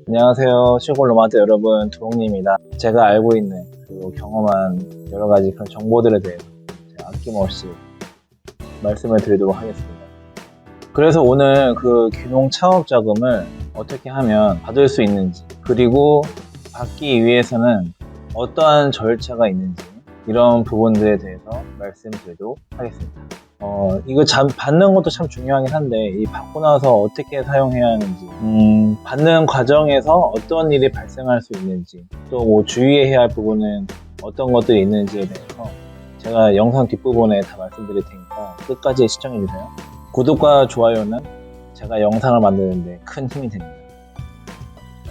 안녕하세요. 시골 노마드 여러분, 두홍님입니다. 제가 알고 있는 그리고 경험한 여러 가지 그런 정보들에 대해서 제가 아낌없이 말씀을 드리도록 하겠습니다. 그래서 오늘 그 귀농 창업 자금을 어떻게 하면 받을 수 있는지, 그리고 받기 위해서는 어떠한 절차가 있는지, 이런 부분들에 대해서 말씀드리도록 하겠습니다. 이거 받는 것도 참 중요하긴 한데, 이 받고 나서 어떻게 사용해야 하는지, 받는 과정에서 어떤 일이 발생할 수 있는지, 또 뭐 주의해야 할 부분은 어떤 것들이 있는지에 대해서 제가 영상 뒷부분에 다 말씀드릴 테니까 끝까지 시청해주세요. 구독과 좋아요는 제가 영상을 만드는데 큰 힘이 됩니다.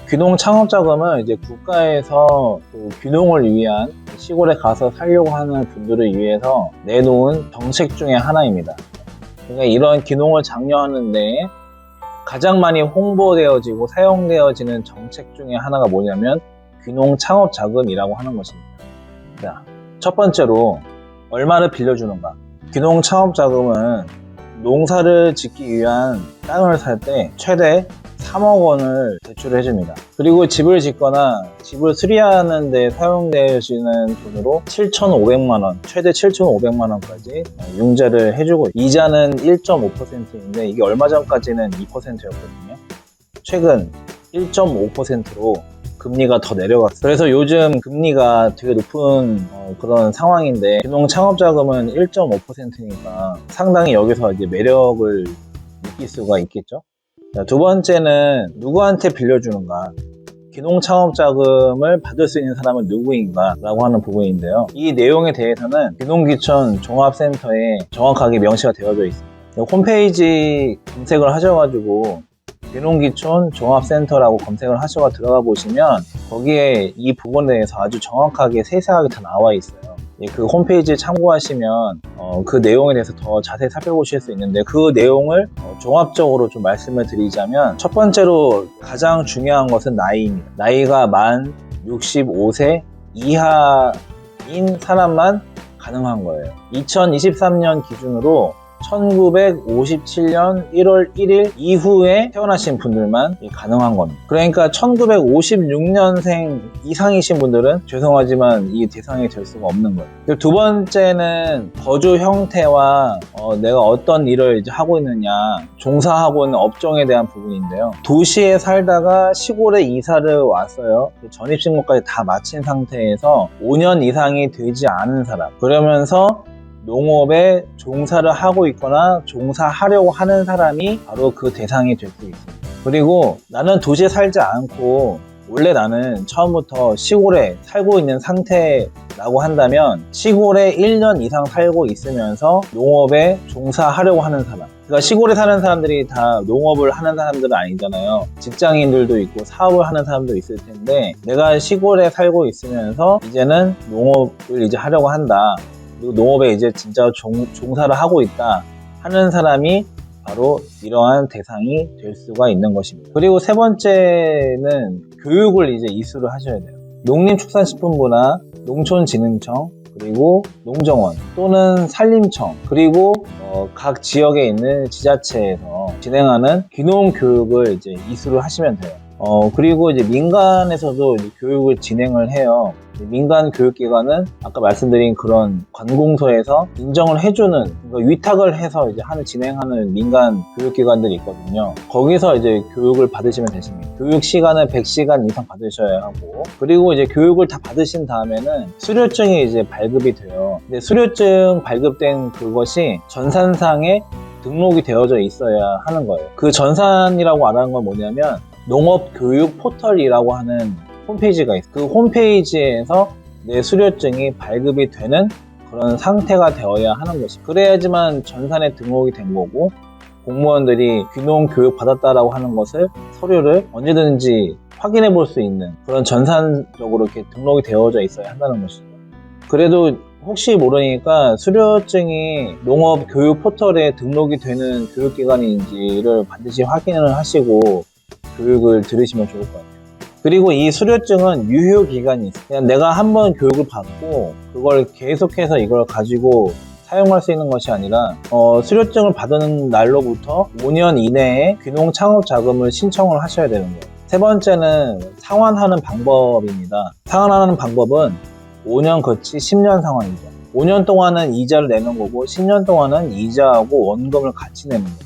귀농 창업 자금은 이제 국가에서 귀농을 위한 시골에 가서 살려고 하는 분들을 위해서 내놓은 정책 중에 하나입니다. 그러니까 이런 귀농을 장려하는데 가장 많이 홍보되어지고 사용되어지는 정책 중에 하나가 뭐냐면 귀농 창업 자금이라고 하는 것입니다. 자, 첫 번째로 얼마를 빌려주는가? 귀농 창업 자금은 농사를 짓기 위한 땅을 살 때 최대 3억 원을 대출을 해줍니다. 그리고 집을 짓거나 집을 수리하는 데 사용되어지는 돈으로 7,500만 원, 최대 7,500만 원까지 융자를 해주고, 이자는 1.5%인데 이게 얼마 전까지는 2%였거든요. 최근 1.5%로 금리가 더 내려갔어요. 그래서 요즘 금리가 되게 높은 그런 상황인데, 귀농 창업 자금은 1.5%니까 상당히 여기서 이제 매력을 느낄 수가 있겠죠. 자, 두 번째는 누구한테 빌려주는가? 귀농 창업 자금을 받을 수 있는 사람은 누구인가? 라고 하는 부분인데요. 이 내용에 대해서는 귀농귀촌 종합센터에 정확하게 명시가 되어져 있습니다. 홈페이지 검색을 하셔가지고 귀농귀촌 종합센터라고 검색을 하셔서 들어가 보시면 거기에 이 부분에 대해서 아주 정확하게 세세하게 다 나와 있어요. 그 홈페이지를 참고하시면 그 내용에 대해서 더 자세히 살펴보실 수 있는데, 그 내용을 종합적으로 좀 말씀을 드리자면, 첫 번째로 가장 중요한 것은 나이입니다. 나이가 만 65세 이하인 사람만 가능한 거예요. 2023년 기준으로 1957년 1월 1일 이후에 태어나신 분들만 가능한 겁니다. 그러니까 1956년생 이상이신 분들은 죄송하지만 이 대상이 될 수가 없는 거예요. 두 번째는 거주 형태와 내가 어떤 일을 이제 하고 있느냐, 종사하고 있는 업종에 대한 부분인데요. 도시에 살다가 시골에 이사를 왔어요. 전입신고까지 다 마친 상태에서 5년 이상이 되지 않은 사람, 그러면서 농업에 종사를 하고 있거나 종사하려고 하는 사람이 바로 그 대상이 될 수 있습니다. 그리고 나는 도시에 살지 않고 원래 나는 처음부터 시골에 살고 있는 상태라고 한다면, 시골에 1년 이상 살고 있으면서 농업에 종사하려고 하는 사람, 그러니까 시골에 사는 사람들이 다 농업을 하는 사람들은 아니잖아요. 직장인들도 있고 사업을 하는 사람도 있을 텐데, 내가 시골에 살고 있으면서 이제는 농업을 이제 하려고 한다, 그리고 농업에 이제 진짜 종사를 하고 있다 하는 사람이 바로 이러한 대상이 될 수가 있는 것입니다. 그리고 세 번째는 교육을 이제 이수를 하셔야 돼요. 농림축산식품부나 농촌진흥청, 그리고 농정원 또는 산림청, 그리고 각 지역에 있는 지자체에서 진행하는 귀농 교육을 이제 이수를 하시면 돼요. 그리고 이제 민간에서도 이제 교육을 진행을 해요. 민간 교육기관은 아까 말씀드린 그런 관공서에서 인정을 해주는, 그러니까 위탁을 해서 이제 진행하는 민간 교육기관들이 있거든요. 거기서 이제 교육을 받으시면 되십니다. 교육 시간은 100시간 이상 받으셔야 하고, 그리고 이제 교육을 다 받으신 다음에는 수료증이 이제 발급이 돼요. 근데 수료증 발급된 그것이 전산상에 등록이 되어져 있어야 하는 거예요. 그 전산이라고 말하는 건 뭐냐면 농업교육 포털이라고 하는 홈페이지가 있어요. 그 홈페이지에서 내 수료증이 발급이 되는 그런 상태가 되어야 하는 것이죠. 그래야지만 전산에 등록이 된 거고, 공무원들이 귀농 교육 받았다라고 하는 것을 서류를 언제든지 확인해 볼 수 있는 그런 전산적으로 이렇게 등록이 되어져 있어야 한다는 것이죠. 그래도 혹시 모르니까 수료증이 농업 교육 포털에 등록이 되는 교육기관인지를 반드시 확인을 하시고 교육을 들으시면 좋을 것 같아요. 그리고 이 수료증은 유효기간이 있어요. 그냥 내가 한번 교육을 받고 그걸 계속해서 이걸 가지고 사용할 수 있는 것이 아니라 수료증을 받은 날로부터 5년 이내에 귀농 창업 자금을 신청을 하셔야 되는 거예요. 세 번째는 상환하는 방법입니다. 상환하는 방법은 5년 거치 10년 상환이죠. 5년 동안은 이자를 내는 거고 10년 동안은 이자하고 원금을 같이 내는 거예요.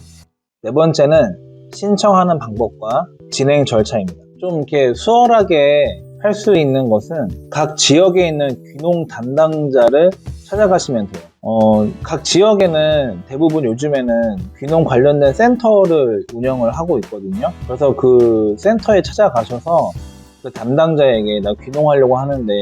네 번째는 신청하는 방법과 진행 절차입니다. 좀 이렇게 수월하게 할 수 있는 것은 각 지역에 있는 귀농 담당자를 찾아가시면 돼요. 각 지역에는 대부분 요즘에는 귀농 관련된 센터를 운영을 하고 있거든요. 그래서 그 센터에 찾아가셔서 그 담당자에게 나 귀농하려고 하는데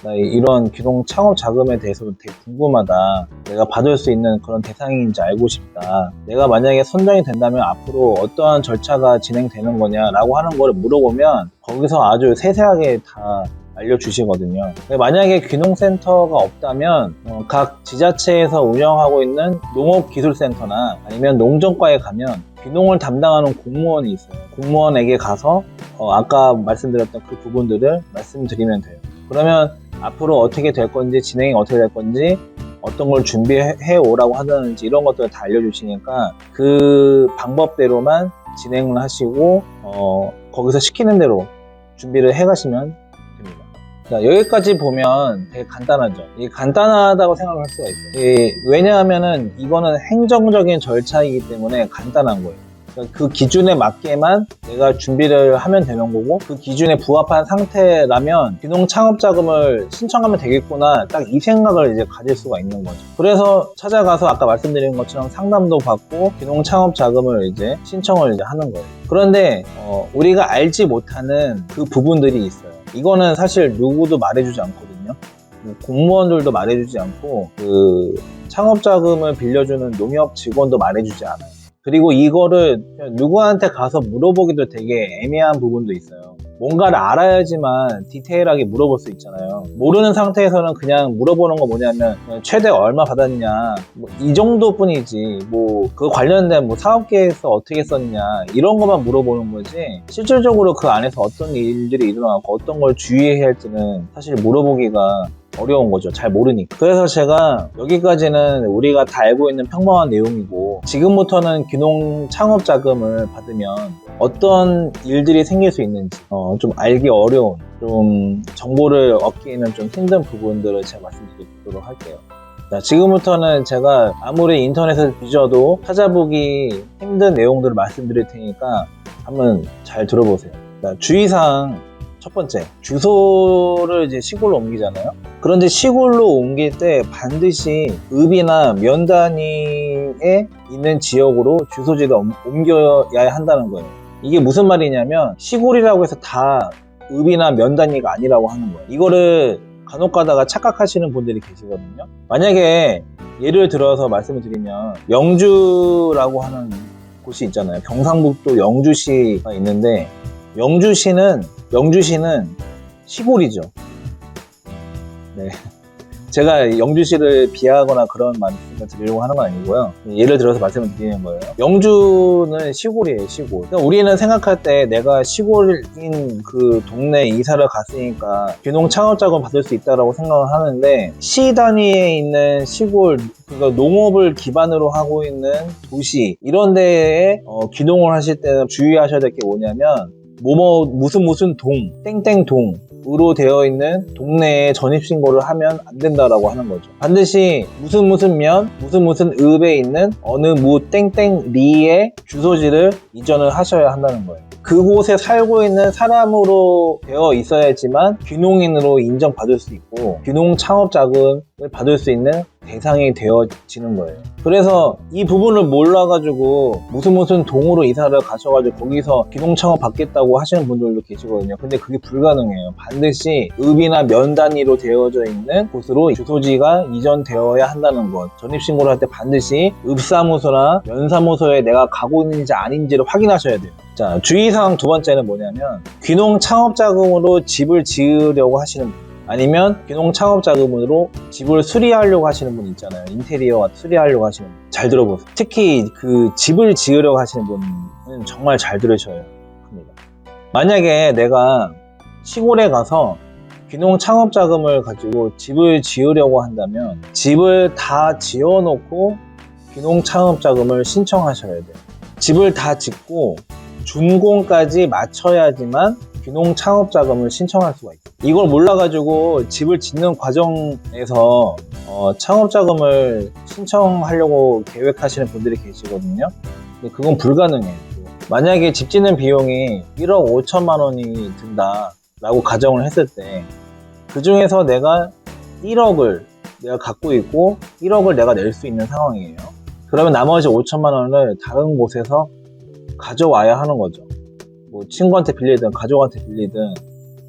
나 이런 귀농 창업 자금에 대해서 되게 궁금하다. 내가 받을 수 있는 그런 대상인지 알고 싶다. 내가 만약에 선정이 된다면 앞으로 어떠한 절차가 진행되는 거냐라고 하는 걸 물어보면 거기서 아주 세세하게 다 알려주시거든요. 만약에 귀농센터가 없다면 각 지자체에서 운영하고 있는 농업기술센터나 아니면 농정과에 가면 귀농을 담당하는 공무원이 있어요. 공무원에게 가서 아까 말씀드렸던 그 부분들을 말씀드리면 돼요. 그러면 앞으로 어떻게 될 건지, 진행이 어떻게 될 건지, 어떤 걸 준비해 오라고 하는지 이런 것들을 다 알려주시니까 그 방법대로만 진행을 하시고 거기서 시키는 대로 준비를 해가시면 됩니다. 자, 여기까지 보면 되게 간단하죠. 이게 간단하다고 생각을 할 수가 있어요. 왜냐하면은 이거는 행정적인 절차이기 때문에 간단한 거예요. 그러니까 그 기준에 맞게만 내가 준비를 하면 되는 거고 그 기준에 부합한 상태라면 귀농 창업 자금을 신청하면 되겠구나 딱 이 생각을 이제 가질 수가 있는 거죠. 그래서 찾아가서 아까 말씀드린 것처럼 상담도 받고 귀농 창업 자금을 이제 신청을 이제 하는 거예요. 그런데 우리가 알지 못하는 그 부분들이 있어요. 이거는 사실 누구도 말해주지 않거든요. 공무원들도 말해주지 않고 그 창업자금을 빌려주는 농협 직원도 말해주지 않아요. 그리고 이거를 누구한테 가서 물어보기도 되게 애매한 부분도 있어요. 뭔가를 알아야지만 디테일하게 물어볼 수 있잖아요. 모르는 상태에서는 그냥 물어보는 거 뭐냐면 최대 얼마 받았냐 이 정도뿐이지 그 관련된 사업계획서 어떻게 썼냐 이런 것만 물어보는 거지 실질적으로 그 안에서 어떤 일들이 일어나고 어떤 걸 주의해야 할지는 사실 물어보기가 어려운 거죠. 잘 모르니까. 그래서 제가 여기까지는 우리가 다 알고 있는 평범한 내용이고 지금부터는 귀농 창업 자금을 받으면 어떤 일들이 생길 수 있는지 좀 알기 어려운 좀 정보를 얻기에는 좀 힘든 부분들을 제가 말씀드리도록 할게요. 자, 지금부터는 제가 아무리 인터넷을 뒤져도 찾아보기 힘든 내용들을 말씀드릴 테니까 한번 잘 들어보세요. 자, 주의사항 첫 번째, 주소를 이제 시골로 옮기잖아요. 그런데 시골로 옮길 때 반드시 읍이나 면 단위에 있는 지역으로 주소지를 옮겨야 한다는 거예요. 이게 무슨 말이냐면 시골이라고 해서 다 읍이나 면 단위가 아니라고 하는 거예요. 이거를 간혹 가다가 착각하시는 분들이 계시거든요. 만약에 예를 들어서 말씀을 드리면 영주라고 하는 곳이 있잖아요. 경상북도 영주시가 있는데 영주시는 시골이죠. 네. 제가 영주시를 비하하거나 그런 말씀을 드리려고 하는 건 아니고요. 예를 들어서 말씀을 드리는 거예요. 영주는 시골이에요, 시골. 그러니까 우리는 생각할 때 내가 시골인 그 동네에 이사를 갔으니까 귀농 창업자금 받을 수 있다고 생각을 하는데 시 단위에 있는 시골, 그러니까 농업을 기반으로 하고 있는 도시 이런 데에 귀농을 하실 때는 주의하셔야 될 게 뭐냐면 무슨 동, 땡땡 동으로 되어 있는 동네에 전입신고를 하면 안 된다라고 하는 거죠. 반드시 무슨 면, 무슨 읍에 있는 어느 땡땡 리의 주소지를 이전을 하셔야 한다는 거예요. 그곳에 살고 있는 사람으로 되어 있어야지만 귀농인으로 인정받을 수 있고 귀농 창업 자금을 받을 수 있는 대상이 되어지는 거예요. 그래서 이 부분을 몰라가지고 무슨 동으로 이사를 가셔가지고 거기서 귀농 창업 받겠다고 하시는 분들도 계시거든요. 근데 그게 불가능해요. 반드시 읍이나 면 단위로 되어져 있는 곳으로 주소지가 이전되어야 한다는 것. 전입신고를 할 때 반드시 읍사무소나 면사무소에 내가 가고 있는지 아닌지를 확인하셔야 돼요. 자, 주의사항 두 번째는 뭐냐면 귀농 창업 자금으로 집을 지으려고 하시는 분 아니면 귀농 창업 자금으로 집을 수리하려고 하시는 분 있잖아요. 인테리어 수리하려고 하시는 분. 잘 들어보세요. 특히 그 집을 지으려고 하시는 분은 정말 잘 들으셔야 합니다. 만약에 내가 시골에 가서 귀농 창업 자금을 가지고 집을 지으려고 한다면 집을 다 지어놓고 귀농 창업 자금을 신청하셔야 돼요. 집을 다 짓고 준공까지 마쳐야지만 귀농 창업 자금을 신청할 수가 있어요. 이걸 몰라가지고 집을 짓는 과정에서 창업 자금을 신청하려고 계획하시는 분들이 계시거든요. 근데 그건 불가능해요. 만약에 집 짓는 비용이 1억 5천만 원이 든다라고 가정을 했을 때 그 중에서 내가 1억을 내가 갖고 있고 1억을 내가 낼 수 있는 상황이에요. 그러면 나머지 5천만 원을 다른 곳에서 가져와야 하는 거죠. 뭐 친구한테 빌리든 가족한테 빌리든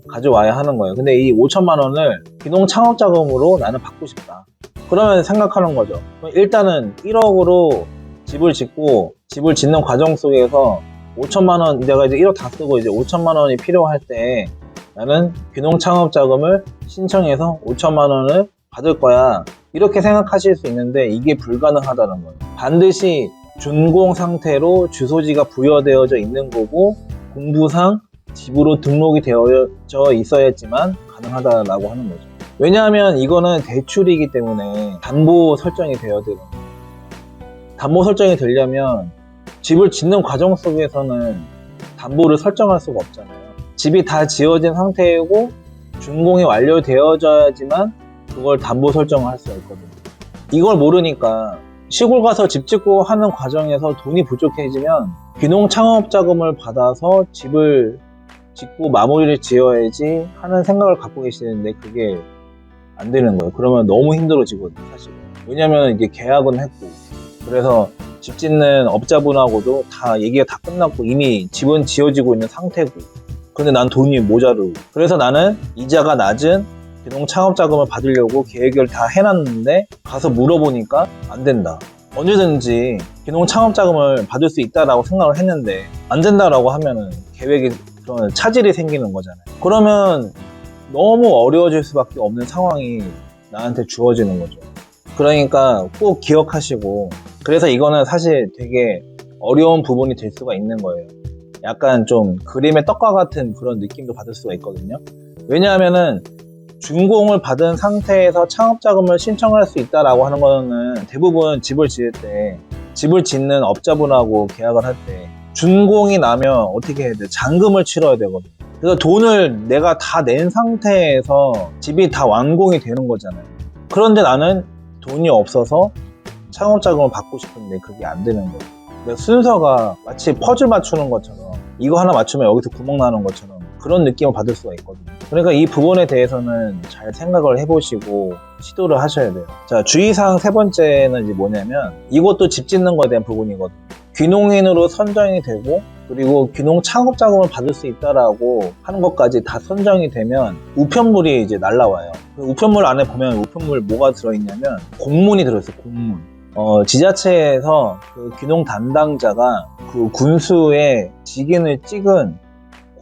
가져와야 하는 거예요. 근데 이 5천만 원을 귀농 창업 자금으로 나는 받고 싶다. 그러면 생각하는 거죠. 일단은 1억으로 집을 짓고 집을 짓는 과정 속에서 5천만 원, 내가 이제 1억 다 쓰고 이제 5천만 원이 필요할 때 나는 귀농 창업 자금을 신청해서 5천만 원을 받을 거야. 이렇게 생각하실 수 있는데 이게 불가능하다는 거예요. 반드시 준공 상태로 주소지가 부여되어져 있는 거고 공부상 집으로 등록이 되어져 있어야지만 가능하다라고 하는 거죠. 왜냐하면 이거는 대출이기 때문에 담보 설정이 되어야 되는 거예요. 담보 설정이 되려면 집을 짓는 과정 속에서는 담보를 설정할 수가 없잖아요. 집이 다 지어진 상태이고 준공이 완료되어져야지만 그걸 담보 설정을 할 수가 있거든요. 이걸 모르니까 시골 가서 집 짓고 하는 과정에서 돈이 부족해지면 귀농 창업 자금을 받아서 집을 짓고 마무리를 지어야지 하는 생각을 갖고 계시는데 그게 안 되는 거예요. 그러면 너무 힘들어지거든요, 사실은. 왜냐면 이게 계약은 했고, 그래서 집 짓는 업자분하고도 다 얘기가 다 끝났고 이미 집은 지어지고 있는 상태고, 근데 난 돈이 모자르고, 그래서 나는 이자가 낮은 귀농 창업 자금을 받으려고 계획을 다 해놨는데 가서 물어보니까 안 된다. 언제든지 귀농 창업 자금을 받을 수 있다라고 생각을 했는데 안 된다라고 하면은 계획에 그런 차질이 생기는 거잖아요. 그러면 너무 어려워질 수밖에 없는 상황이 나한테 주어지는 거죠. 그러니까 꼭 기억하시고, 그래서 이거는 사실 되게 어려운 부분이 될 수가 있는 거예요. 약간 좀 그림의 떡과 같은 그런 느낌도 받을 수가 있거든요. 왜냐하면은 준공을 받은 상태에서 창업자금을 신청할 수 있다라고 하는 거는 대부분 집을 지을 때, 집을 짓는 업자분하고 계약을 할 때 준공이 나면 어떻게 해야 돼? 잔금을 치러야 되거든요. 그래서 돈을 내가 다 낸 상태에서 집이 다 완공이 되는 거잖아요. 그런데 나는 돈이 없어서 창업자금을 받고 싶은데 그게 안 되는 거예요. 순서가 마치 퍼즐 맞추는 것처럼 이거 하나 맞추면 여기서 구멍 나는 것처럼 그런 느낌을 받을 수가 있거든요. 그러니까 이 부분에 대해서는 잘 생각을 해보시고 시도를 하셔야 돼요. 자, 주의사항 세 번째는 이제 뭐냐면 이것도 집 짓는 거에 대한 부분이거든요. 귀농인으로 선정이 되고 그리고 귀농 창업 자금을 받을 수 있다라고 하는 것까지 다 선정이 되면 우편물이 이제 날라와요. 그 우편물 안에 보면 우편물 뭐가 들어있냐면 공문이 들어있어요. 공문. 지자체에서 그 귀농 담당자가 그 군수의 직인을 찍은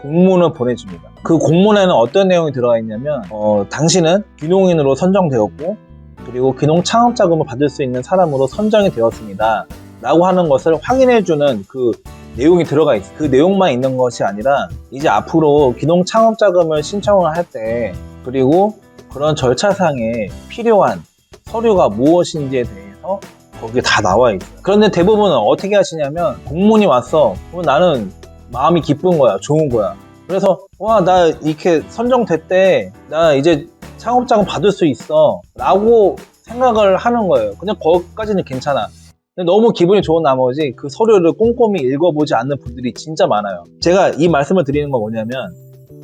공문을 보내줍니다. 그 공문에는 어떤 내용이 들어가 있냐면 당신은 귀농인으로 선정되었고 그리고 귀농 창업 자금을 받을 수 있는 사람으로 선정이 되었습니다 라고 하는 것을 확인해주는 그 내용이 들어가 있어요. 그 내용만 있는 것이 아니라 이제 앞으로 귀농 창업 자금을 신청을 할 때 그리고 그런 절차상에 필요한 서류가 무엇인지에 대해서 거기에 다 나와 있어요. 그런데 대부분은 어떻게 하시냐면 공문이 왔어. 그럼 나는 마음이 기쁜 거야. 좋은 거야. 그래서 와, 나 이렇게 선정됐대. 나 이제 창업자금 받을 수 있어 라고 생각을 하는 거예요. 그냥 거기까지는 괜찮아. 근데 너무 기분이 좋은 나머지 그 서류를 꼼꼼히 읽어보지 않는 분들이 진짜 많아요. 제가 이 말씀을 드리는 건 뭐냐면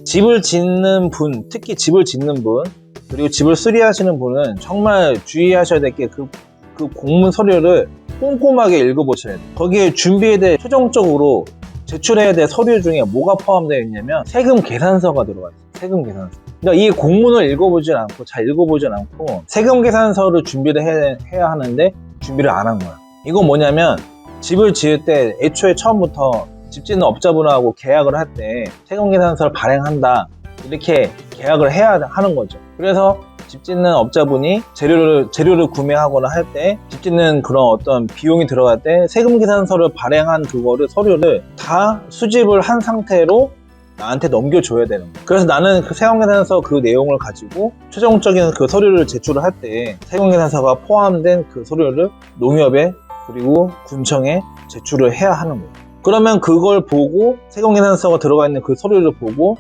집을 짓는 분, 특히 집을 짓는 분 그리고 집을 수리하시는 분은 정말 주의하셔야 될 게 그 공문 서류를 꼼꼼하게 읽어보셔야 돼요. 거기에 준비해야 될 최종적으로 제출해야 될 서류 중에 뭐가 포함되어 있냐면 세금 계산서가 들어가 있어요. 세금 계산서. 그러니까 이 공문을 읽어보진 않고 잘 읽어보진 않고 세금 계산서를 준비를 해야 하는데 준비를 안 한 거야. 이건 뭐냐면 집을 지을 때 애초에 처음부터 집 짓는 업자분하고 계약을 할 때 세금 계산서를 발행한다 이렇게 계약을 해야 하는 거죠. 그래서 집 짓는 업자분이 재료를 구매하거나 할 때 집 짓는 그런 어떤 비용이 들어갈 때 세금 계산서를 발행한 그거를 서류를 다 수집을 한 상태로 나한테 넘겨줘야 되는 거예요. 그래서 나는 그 세금 계산서 그 내용을 가지고 최종적인 그 서류를 제출을 할 때 세금 계산서가 포함된 그 서류를 농협에 그리고 군청에 제출을 해야 하는 거예요. 그러면 그걸 보고 세금계산서가 들어가 있는 그 서류를 보고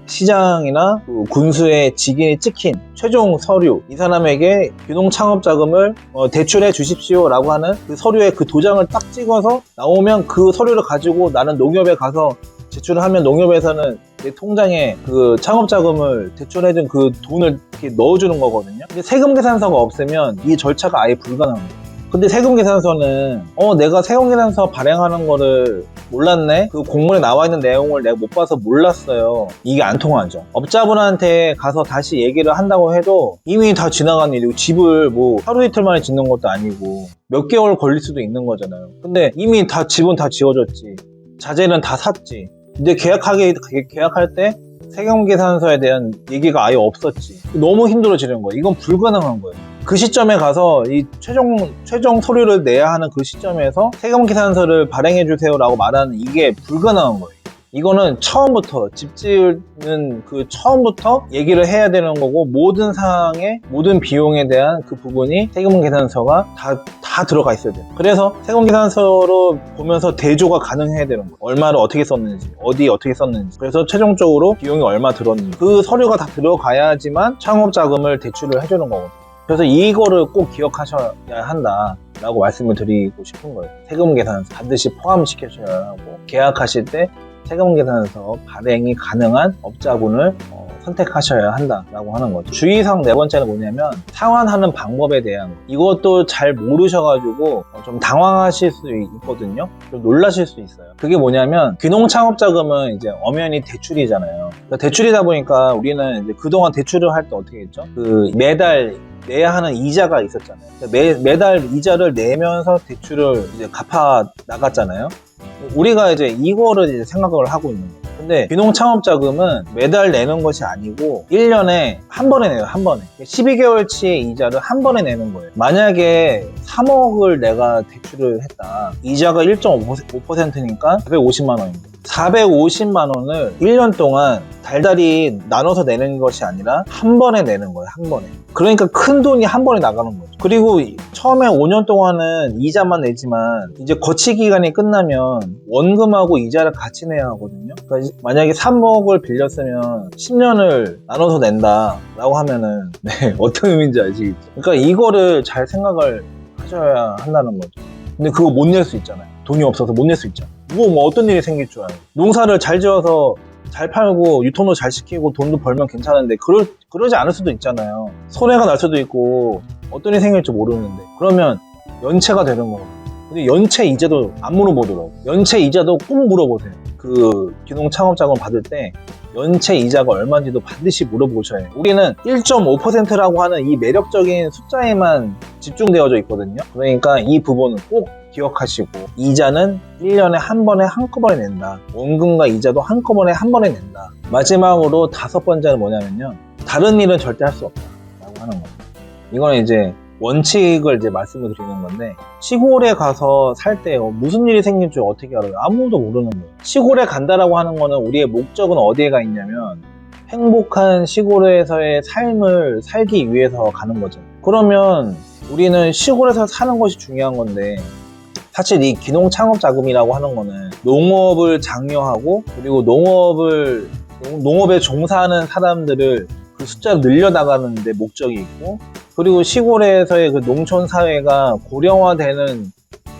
시장이나 그 군수의 직인이 찍힌 최종 서류, 이 사람에게 유동창업자금을 대출해 주십시오 라고 하는 그 서류에 그 도장을 딱 찍어서 나오면 그 서류를 가지고 나는 농협에 가서 제출을 하면 농협에서는 내 통장에 그 창업자금을 대출해준 그 돈을 이렇게 넣어주는 거거든요. 근데 세금계산서가 없으면 이 절차가 아예 불가능합니다. 근데 세금계산서는 내가 세금계산서 발행하는 거를 몰랐네? 그 공문에 나와 있는 내용을 내가 못 봐서 몰랐어요. 이게 안 통하죠. 업자분한테 가서 다시 얘기를 한다고 해도 이미 다 지나간 일이고 집을 뭐 하루 이틀 만에 짓는 것도 아니고 몇 개월 걸릴 수도 있는 거잖아요. 근데 이미 다 집은 다 지어졌지. 자재는 다 샀지. 근데 계약할 때 세금계산서에 대한 얘기가 아예 없었지. 너무 힘들어지는 거예요. 이건 불가능한 거예요. 그 시점에 가서 이 최종 서류를 내야 하는 그 시점에서 세금계산서를 발행해주세요 라고 말하는 이게 불가능한 거예요. 이거는 처음부터 집 지으는 그 처음부터 얘기를 해야 되는 거고 모든 사항에 모든 비용에 대한 그 부분이 세금계산서가 다 들어가 있어야 돼요. 그래서 세금계산서로 보면서 대조가 가능해야 되는 거예요. 얼마를 어떻게 썼는지, 어디 어떻게 썼는지. 그래서 최종적으로 비용이 얼마 들었는지 그 서류가 다 들어가야지만 창업자금을 대출을 해주는 거거든요. 그래서 이거를 꼭 기억하셔야 한다라고 말씀을 드리고 싶은 거예요. 세금계산서 반드시 포함시켜줘야 하고 계약하실 때 세금계산서 발행이 가능한 업자분을 선택하셔야 한다라고 하는 거죠. 주의사항 네 번째는 뭐냐면 상환하는 방법에 대한 거. 이것도 잘 모르셔가지고 좀 당황하실 수 있거든요. 좀 놀라실 수 있어요. 그게 뭐냐면 귀농창업자금은 이제 엄연히 대출이잖아요. 그러니까 대출이다 보니까 우리는 이제 그동안 대출을 할 때 어떻게 했죠? 그 매달 내야 하는 이자가 있었잖아요. 매달 이자를 내면서 대출을 이제 갚아 나갔잖아요. 우리가 이제 이거를 이제 생각을 하고 있는 거예요. 근데 귀농창업자금은 매달 내는 것이 아니고 1년에 한 번에 내요. 한 번에 12개월치의 이자를 한 번에 내는 거예요. 만약에 3억을 내가 대출을 했다. 이자가 1.5%니까 450만 원입니다. 450만 원을 1년 동안 달달이 나눠서 내는 것이 아니라 한 번에 내는 거예요. 한 번에. 그러니까 큰 돈이 한 번에 나가는 거죠. 그리고 처음에 5년 동안은 이자만 내지만 이제 거치 기간이 끝나면 원금하고 이자를 같이 내야 하거든요. 그러니까 만약에 3억을 빌렸으면 10년을 나눠서 낸다라고 하면은 어떤 의미인지 아시겠죠? 그러니까 이거를 잘 생각을 하셔야 한다는 거죠. 근데 그거 못 낼 수 있잖아요. 돈이 없어서 못 낼 수 있잖아요. 뭐 어떤 일이 생길 줄 알아요. 농사를 잘 지어서 잘 팔고 유통도 잘 시키고 돈도 벌면 괜찮은데 그러지 않을 수도 있잖아요. 손해가 날 수도 있고 어떤 일이 생길지 모르는데 그러면 연체가 되는 거거든요. 근데 연체 이자도 안 물어보더라고요. 연체 이자도 꼭 물어보세요. 그 귀농창업자금 받을 때 연체 이자가 얼마인지도 반드시 물어보셔야 해요. 우리는 1.5%라고 하는 이 매력적인 숫자에만 집중되어져 있거든요. 그러니까 이 부분은 꼭 기억하시고 이자는 1년에 한 번에 한꺼번에 낸다. 원금과 이자도 한꺼번에 한 번에 낸다. 마지막으로 5번째는 뭐냐면요. 다른 일은 절대 할 수 없다라고 하는 거예요. 이거는 이제 원칙을 이제 말씀을 드리는 건데 시골에 가서 살 때 무슨 일이 생길 줄 어떻게 알아요? 아무도 모르는 거예요. 시골에 간다라고 하는 거는 우리의 목적은 어디에 가 있냐면 행복한 시골에서의 삶을 살기 위해서 가는 거죠. 그러면 우리는 시골에서 사는 것이 중요한 건데 사실 이 귀농창업자금이라고 하는 거는 농업을 장려하고 그리고 농업에 종사하는 사람들을 그 숫자를 늘려나가는 데 목적이 있고 그리고 시골에서의 그 농촌 사회가 고령화되는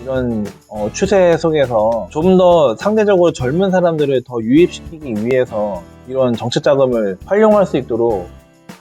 이런 추세 속에서 좀 더 상대적으로 젊은 사람들을 더 유입시키기 위해서 이런 정책 자금을 활용할 수 있도록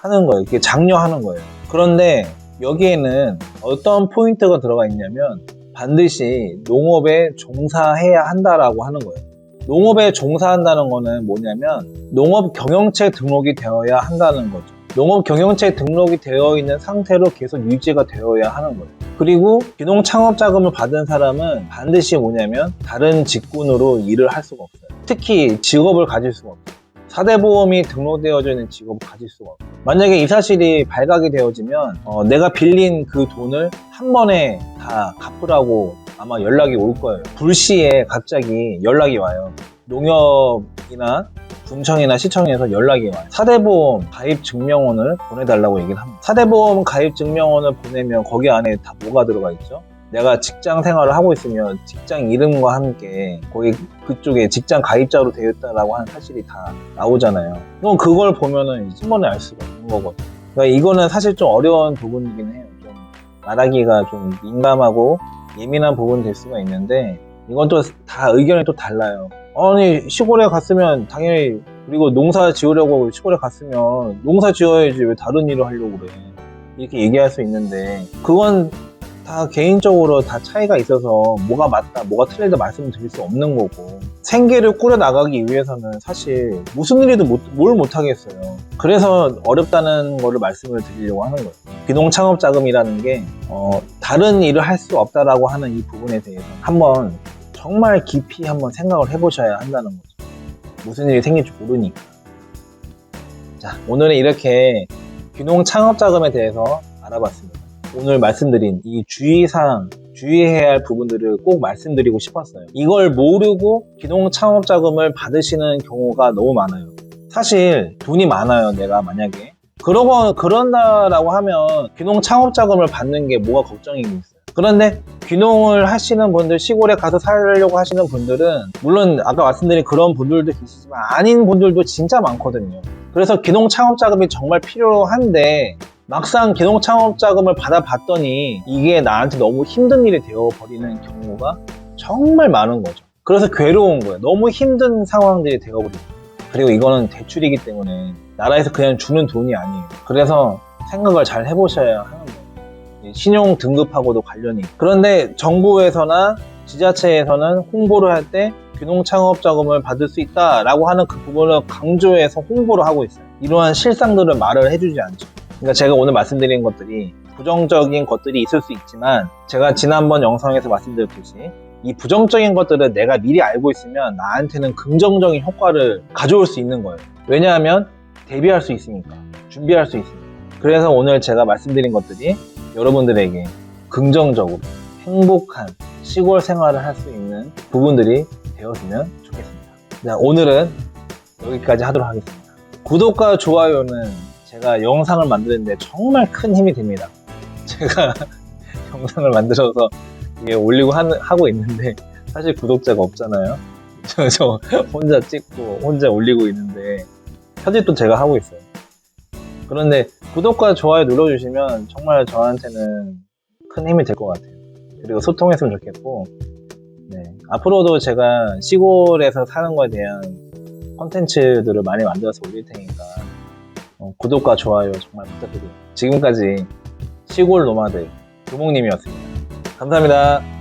하는 거예요. 이렇게 장려하는 거예요. 그런데 여기에는 어떤 포인트가 들어가 있냐면 반드시 농업에 종사해야 한다라고 하는 거예요. 농업에 종사한다는 거는 뭐냐면 농업 경영체 등록이 되어야 한다는 거죠. 농업 경영체 등록이 되어 있는 상태로 계속 유지가 되어야 하는 거예요. 그리고 귀농창업자금을 받은 사람은 반드시 뭐냐면 다른 직군으로 일을 할 수가 없어요. 특히 직업을 가질 수가 없어요. 4대 보험이 등록되어져 있는 직업을 가질 수가 없어요. 만약에 이 사실이 발각이 되어지면 내가 빌린 그 돈을 한 번에 다 갚으라고 아마 연락이 올 거예요. 불시에 갑자기 연락이 와요. 농협이나 군청이나 시청에서 연락이 와요. 4대 보험 가입 증명원을 보내달라고 얘기를 합니다. 4대 보험 가입 증명원을 보내면 거기 안에 다 뭐가 들어가 있죠? 내가 직장 생활을 하고 있으면 직장 이름과 함께 거기 그쪽에 직장 가입자로 되어 있다라고 하는 사실이 다 나오잖아요. 그럼 그걸 보면은 신문을 알 수가 있는 거거든요. 그러니까 이거는 사실 좀 어려운 부분이긴 해요. 좀 말하기가 좀 민감하고 예민한 부분이 될 수가 있는데 이건 또 다 의견이 또 달라요. 아니 시골에 갔으면 당연히 그리고 농사 지으려고 시골에 갔으면 농사 지어야지 왜 다른 일을 하려고 그래 이렇게 얘기할 수 있는데 그건 다 개인적으로 다 차이가 있어서 뭐가 맞다 뭐가 틀리다 말씀드릴 수 없는 거고 생계를 꾸려나가기 위해서는 사실 무슨 일이든 뭘 못하겠어요. 그래서 어렵다는 거를 말씀을 드리려고 하는 거예요. 귀농창업자금이라는 게 다른 일을 할 수 없다라고 하는 이 부분에 대해서 한번 정말 깊이 한번 생각을 해보셔야 한다는 거죠. 무슨 일이 생길지 모르니까. 자, 오늘은 이렇게 귀농창업자금에 대해서 알아봤습니다. 오늘 말씀드린 이 주의사항, 주의해야 할 부분들을 꼭 말씀드리고 싶었어요. 이걸 모르고 귀농창업자금을 받으시는 경우가 너무 많아요. 사실 돈이 많아요, 내가 만약에. 그런다라고 하면 귀농창업자금을 받는 게 뭐가 걱정이겠어요. 그런데 귀농을 하시는 분들, 시골에 가서 살려고 하시는 분들은 물론 아까 말씀드린 그런 분들도 계시지만 아닌 분들도 진짜 많거든요. 그래서 귀농창업자금이 정말 필요한데 막상 귀농창업자금을 받아봤더니 이게 나한테 너무 힘든 일이 되어버리는 경우가 정말 많은 거죠. 그래서 괴로운 거예요. 너무 힘든 상황들이 되어버리고 그리고 이거는 대출이기 때문에 나라에서 그냥 주는 돈이 아니에요. 그래서 생각을 잘 해보셔야 하는 거예요. 신용 등급하고도 관련이 있고. 그런데 정부에서나 지자체에서는 홍보를 할 때 귀농창업자금을 받을 수 있다라고 하는 그 부분을 강조해서 홍보를 하고 있어요. 이러한 실상들을 말을 해주지 않죠. 그러니까 제가 오늘 말씀드린 것들이 부정적인 것들이 있을 수 있지만 제가 지난번 영상에서 말씀드렸듯이 이 부정적인 것들을 내가 미리 알고 있으면 나한테는 긍정적인 효과를 가져올 수 있는 거예요. 왜냐하면 대비할 수 있으니까, 준비할 수 있으니까. 그래서 오늘 제가 말씀드린 것들이 여러분들에게 긍정적으로 행복한 시골 생활을 할 수 있는 부분들이 되었으면 좋겠습니다. 자, 오늘은 여기까지 하도록 하겠습니다. 구독과 좋아요는 제가 영상을 만드는데 정말 큰 힘이 됩니다. 제가 영상을 만들어서 올리고 하고 있는데 사실 구독자가 없잖아요. 저 혼자 찍고 혼자 올리고 있는데 편집도 제가 하고 있어요. 그런데 구독과 좋아요 눌러주시면 정말 저한테는 큰 힘이 될 것 같아요. 그리고 소통했으면 좋겠고 네, 앞으로도 제가 시골에서 사는 거에 대한 컨텐츠들을 많이 만들어서 올릴 테니까 구독과 좋아요 정말 부탁드려요. 지금까지 시골 노마드 두목님이었습니다. 감사합니다.